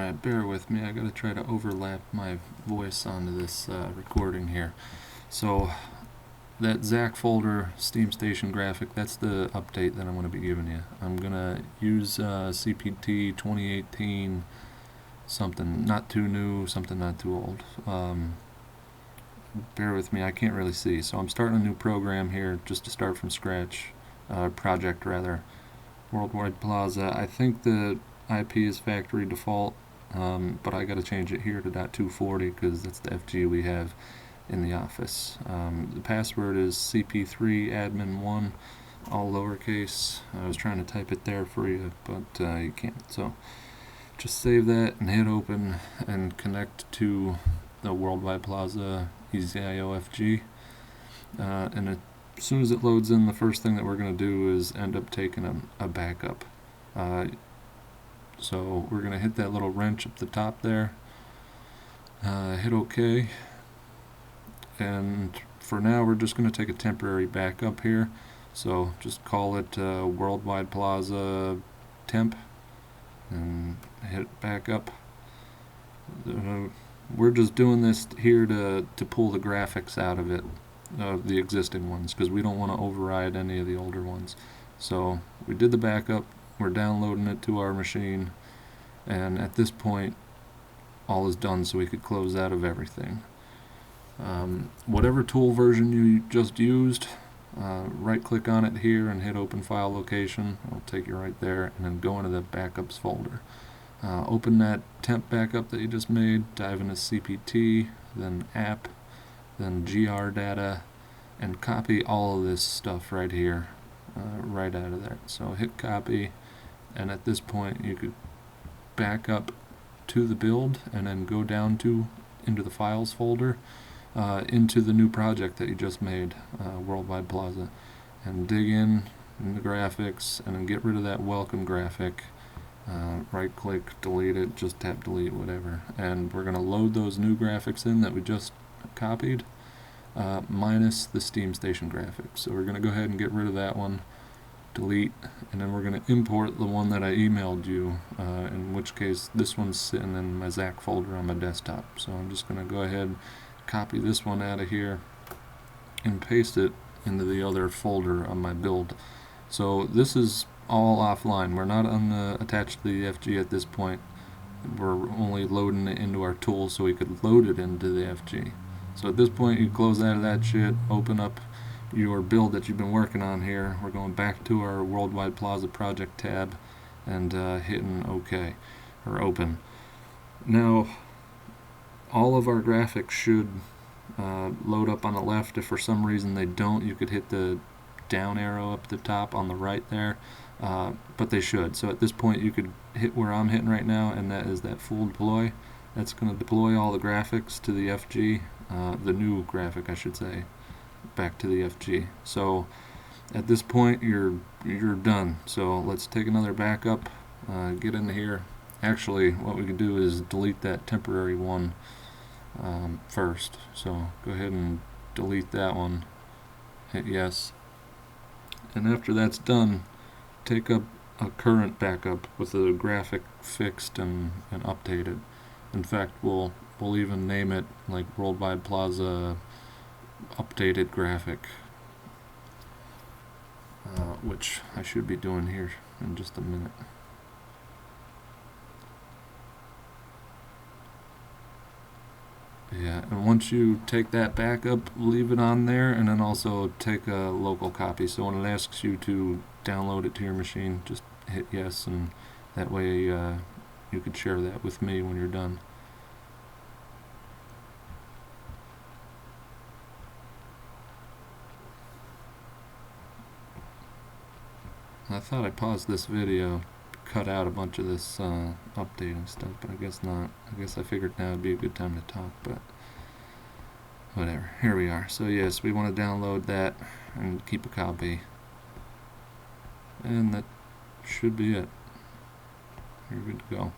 Alright, bear with me. I gotta try to overlap my voice onto this recording here. So, that ZAC folder, Steam Station graphic, that's the update that I'm going to be giving you. I'm going to use CPT 2018, something not too new, something not too old. Bear with me, I can't really see. So I'm starting a new program here just to start from scratch, project rather. Worldwide Plaza. I think the IP is factory default, but I got to change it here to .240 because that's the FG we have in the office. The password is cp3admin1, all lowercase. I was trying to type it there for you, but you can't. So just save that and hit open and connect to the Worldwide Plaza EasyIO FG. And as soon as it loads in, the first thing that we're going to do is end up taking a backup. So we're going to hit that little wrench at the top there, hit OK, and for now we're just going to take a temporary backup here. So just call it Worldwide Plaza temp and hit backup. We're just doing this here to pull the graphics out of it, the existing ones, because we don't want to override any of the older ones. So we did the backup, we're downloading it to our machine, and at this point all is done, so we could close out of everything. Whatever tool version you just used, right click on it here and hit open file location. It'll take you right there, and then go into the backups folder. Open that temp backup that you just made, dive into CPT, then app, then GR data, and copy all of this stuff right here, right out of there. So hit copy, and at this point you could back up to the build and then go down into the files folder, into the new project that you just made, Worldwide Plaza, and dig in the graphics and then get rid of that welcome graphic. Right click, delete it, just tap delete, whatever, and we're going to load those new graphics in that we just copied, minus the Steam Station graphics. So we're going to go ahead and get rid of that one, delete, and then we're going to import the one that I emailed you, in which case this one's sitting in my ZAC folder on my desktop. So I'm just going to go ahead, copy this one out of here and paste it into the other folder on my build. So this is all offline. We're not attached to the FG at this point. We're only loading it into our tool so we could load it into the FG. So at this point you close out of that shit, open up your build that you've been working on here. We're going back to our Worldwide Plaza project tab and hitting OK, or open. Now all of our graphics should load up on the left. If for some reason they don't, you could hit the down arrow up the top on the right there, but they should. So at this point you could hit where I'm hitting right now, and that is that full deploy. That's going to deploy all the graphics to the FG, the new graphic I should say, back to the FG. So at this point you're done. So let's take another backup, get in here. Actually what we could do is delete that temporary one first. So go ahead and delete that one, hit yes, and after that's done, take up a current backup with the graphic fixed and updated. In fact, we'll even name it like Worldwide Plaza updated graphic, which I should be doing here in just a minute. Yeah, and once you take that backup, leave it on there, and then also take a local copy. So when it asks you to download it to your machine, just hit yes, and that way you could share that with me when you're done. I thought I paused this video, cut out a bunch of this updating stuff, but I guess not. I guess I figured now would be a good time to talk, but whatever. Here we are. So yes, we want to download that and keep a copy, and that should be it. You're good to go.